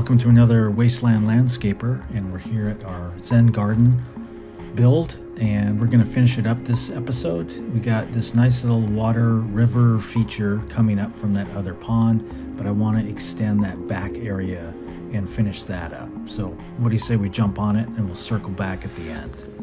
welcome to another Wasteland Landscaper, and we're here at our Zen Garden build, and we're going to finish it up this episode. We got this nice little water river feature coming up from that other pond, but I want to extend that back area and finish that up. So what do you say we jump on it and we'll circle back at the end?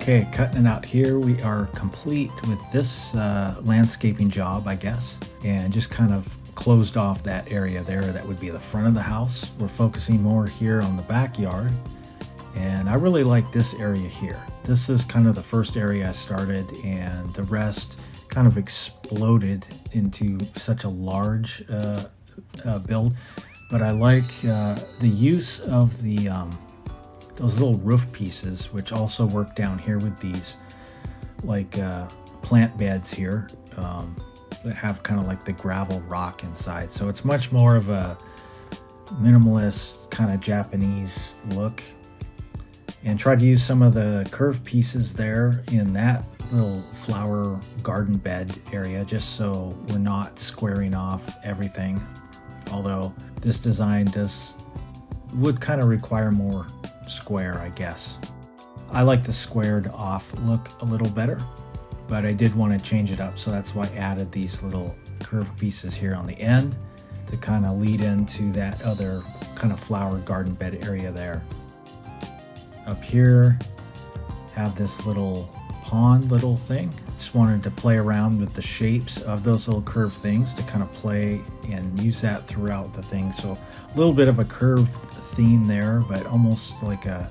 Okay, cutting it out here, we are complete with this landscaping job, I guess, and just kind of closed off that area there. That would be the front of the house. We're focusing more here on the backyard, and I really like this area here. This is kind of the first area I started, and the rest kind of exploded into such a large build. But I like the use of the those little roof pieces, which also work down here with these like plant beds here that have kind of like the gravel rock inside. So it's much more of a minimalist kind of Japanese look. And tried to use some of the curved pieces there in that little flower garden bed area, just so we're not squaring off everything. Although this design would kind of require more square, I guess. I like the squared off look a little better, but I did want to change it up, so that's why I added these little curved pieces here on the end to kind of lead into that other kind of flower garden bed area there. Up here, have this little pond little thing. Just wanted to play around with the shapes of those little curved things to kind of play and use that throughout the thing. So a little bit of a curved theme there, but almost like a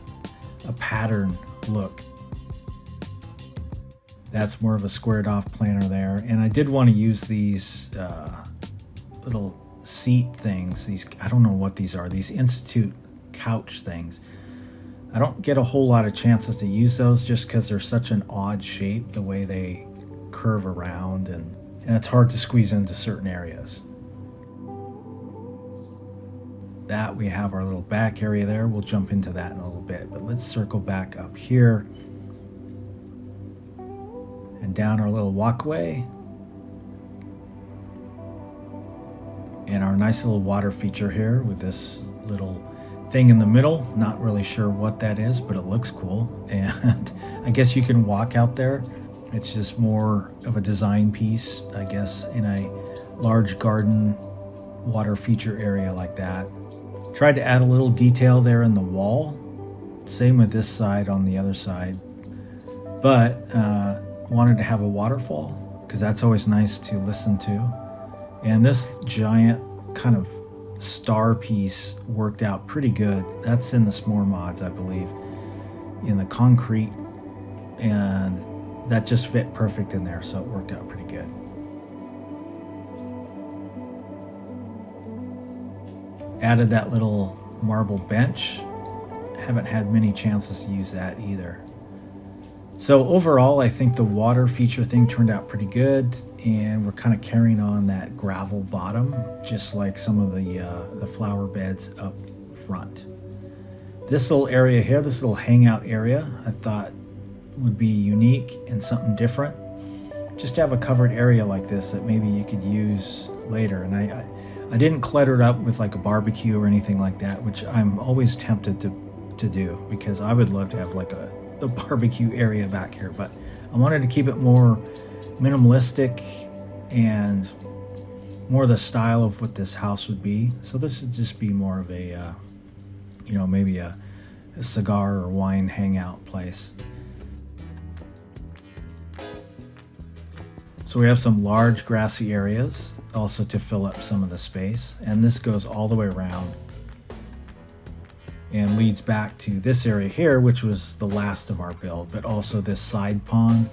pattern look. That's more of a squared off planter there. And I did want to use these little seat things. These, I don't know what these are, these Institute couch things. I don't get a whole lot of chances to use those just because they're such an odd shape, the way they curve around, and it's hard to squeeze into certain areas. That we have our little back area there. We'll jump into that in a little bit, but let's circle back up here and down our little walkway and our nice little water feature here with this little thing in the middle. Not really sure what that is, but it looks cool, and I guess you can walk out there. It's just more of a design piece, I guess, in a large garden water feature area like that. Tried to add a little detail there in the wall, same with this side on the other side, but wanted to have a waterfall because that's always nice to listen to. And this giant kind of star piece worked out pretty good. That's in the s'more mods, I believe, in the concrete, and that just fit perfect in there, so it worked out pretty good. Added that little marble bench. Haven't had many chances to use that either. So overall, I think the water feature thing turned out pretty good, and we're kind of carrying on that gravel bottom, just like some of the flower beds up front. This little area here, this little hangout area, I thought would be unique and something different. Just to have a covered area like this that maybe you could use later. And I didn't clutter it up with like a barbecue or anything like that, which I'm always tempted to do, because I would love to have like a barbecue area back here, but I wanted to keep it more minimalistic and more the style of what this house would be. So this would just be more of a maybe a cigar or wine hangout place. So we have some large grassy areas also to fill up some of the space, and this goes all the way around and leads back to this area here, which was the last of our build, but also this side pond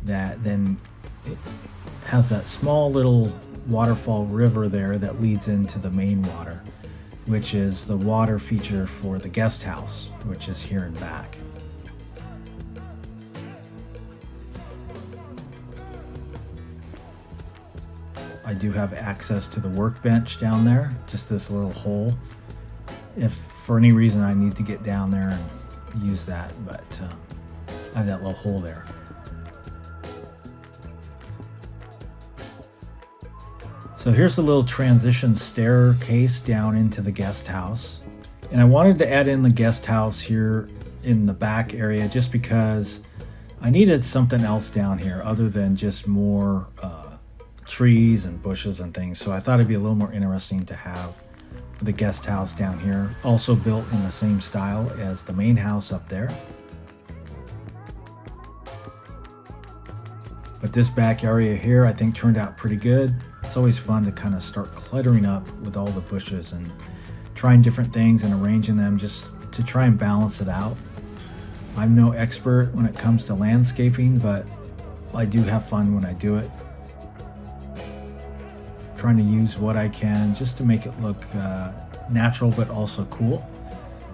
that then it has that small little waterfall river there that leads into the main water, which is the water feature for the guest house, which is here and back. I do have access to the workbench down there, just this little hole. If for any reason I need to get down there and use that, but I have that little hole there. So here's a little transition staircase down into the guest house. And I wanted to add in the guest house here in the back area just because I needed something else down here other than just more trees and bushes and things. So I thought it'd be a little more interesting to have the guest house down here, also built in the same style as the main house up there. But this back area here I think turned out pretty good. It's always fun to kind of start cluttering up with all the bushes and trying different things and arranging them just to try and balance it out. I'm no expert when it comes to landscaping, but I do have fun when I do it. Trying to use what I can just to make it look natural but also cool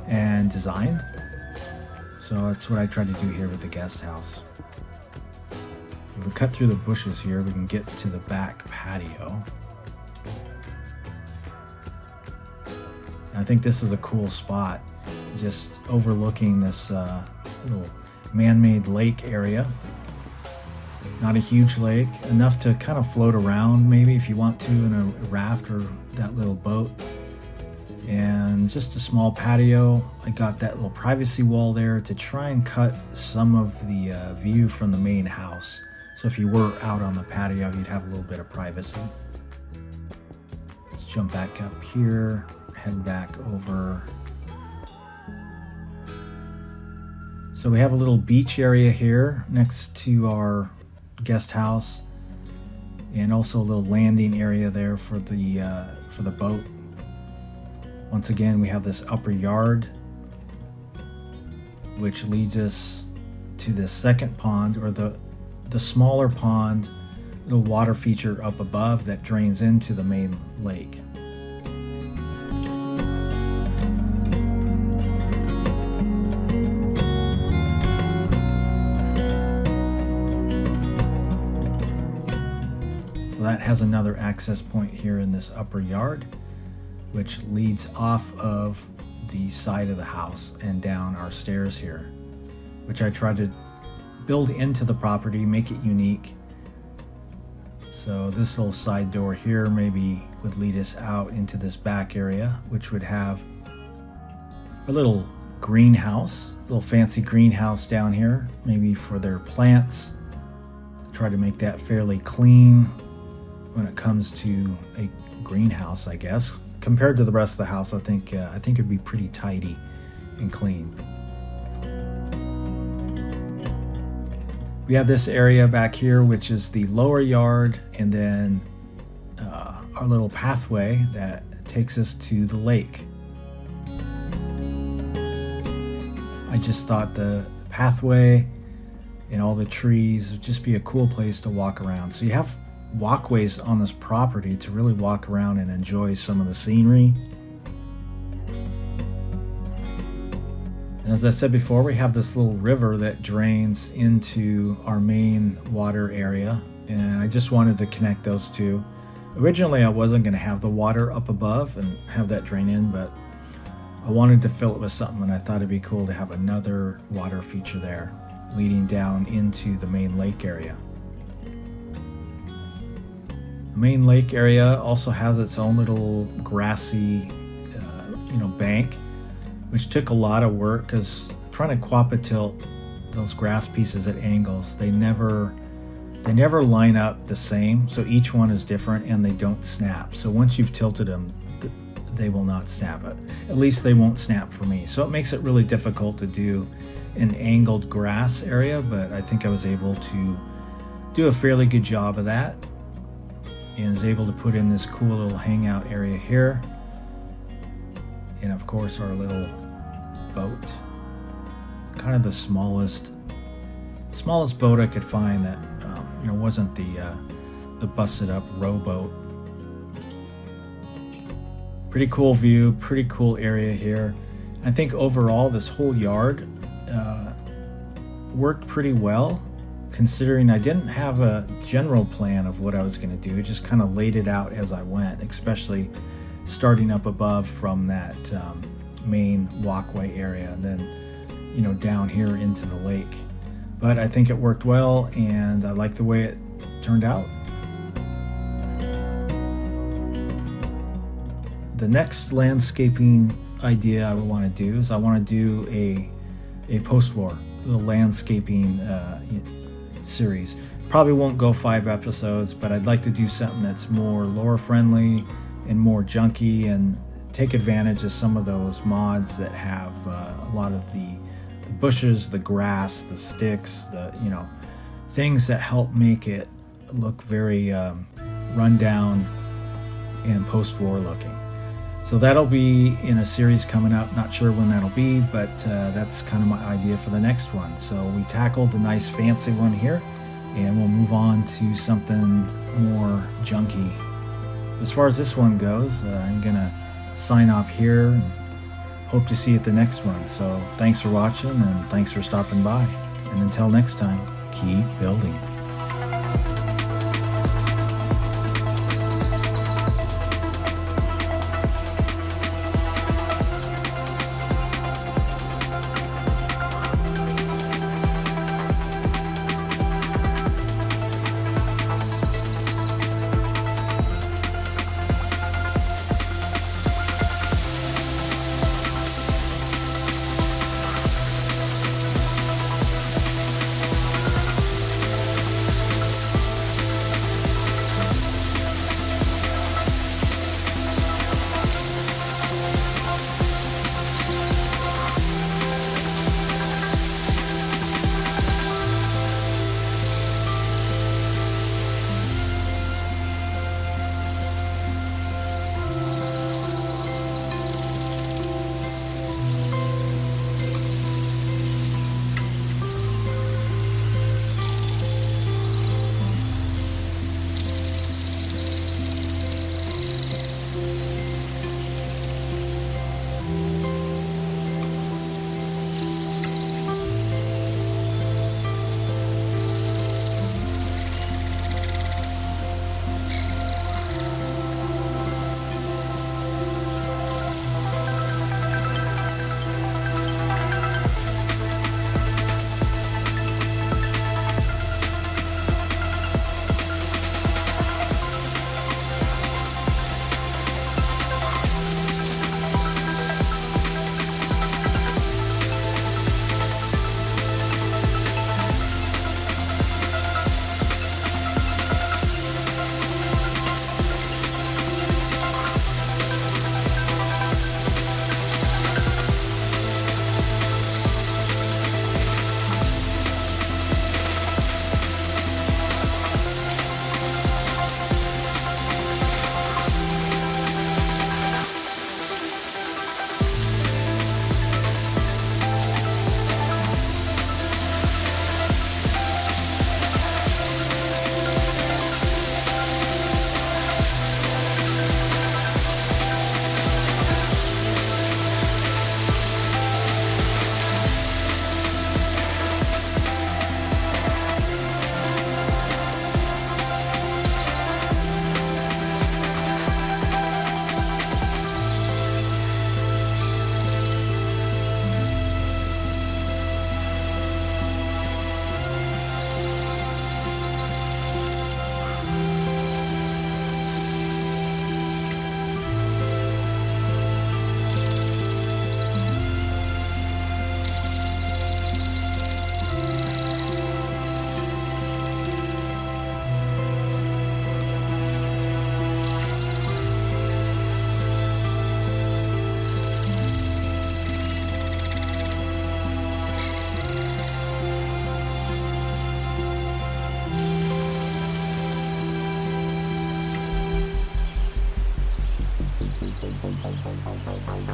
and designed. So that's what I tried to do here with the guest house. If we cut through the bushes here, we can get to the back patio. I think this is a cool spot, just overlooking this little man-made lake area. Not a huge lake, enough to kind of float around maybe if you want to in a raft or that little boat. And just a small patio. I got that little privacy wall there to try and cut some of the view from the main house. So if you were out on the patio, you'd have a little bit of privacy. Let's jump back up here, head back over. So we have a little beach area here next to our guest house, and also a little landing area there for the boat. Once again, we have this upper yard, which leads us to the second pond, or the smaller pond, little water feature up above that drains into the main lake. So that has another access point here in this upper yard, which leads off of the side of the house and down our stairs here, which I tried to build into the property, make it unique. So this little side door here maybe would lead us out into this back area, which would have a little greenhouse, a little fancy greenhouse down here, maybe for their plants. Try to make that fairly clean when it comes to a greenhouse, I guess. Compared to the rest of the house, I think it'd be pretty tidy and clean. We have this area back here, which is the lower yard, and then our little pathway that takes us to the lake. I just thought the pathway and all the trees would just be a cool place to walk around. So you have walkways on this property to really walk around and enjoy some of the scenery. And as I said before, we have this little river that drains into our main water area, and I just wanted to connect those two. Originally I wasn't going to have the water up above and have that drain in, but I wanted to fill it with something, and I thought it'd be cool to have another water feature there leading down into the main lake area. The main lake area also has its own little grassy bank, which took a lot of work because trying to quappa tilt those grass pieces at angles, they never line up the same, so each one is different and they don't snap. So once you've tilted them, they will not snap it. At least they won't snap for me. So it makes it really difficult to do an angled grass area, but I think I was able to do a fairly good job of that, and is able to put in this cool little hangout area here. And of course our little boat, kind of the smallest boat I could find that wasn't the busted up rowboat. Pretty cool view, pretty cool area here. I think overall this whole yard worked pretty well, considering I didn't have a general plan of what I was going to do. I just kind of laid it out as I went, especially starting up above from that main walkway area, and then down here into the lake. But I think it worked well, and I like the way it turned out. The next landscaping idea I would want to do is I want to do a post-war little landscaping series. Probably won't go 5 episodes, but I'd like to do something that's more lore friendly and more junky, and take advantage of some of those mods that have a lot of the bushes, the grass, the sticks, things that help make it look very run down and post-war looking. So that'll be in a series coming up. Not sure when that'll be, but that's kind of my idea for the next one. So we tackled a nice fancy one here, and we'll move on to something more junky. As far as this one goes, I'm gonna sign off here and hope to see you at the next one. So thanks for watching, and thanks for stopping by. And until next time, keep building.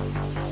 Bye.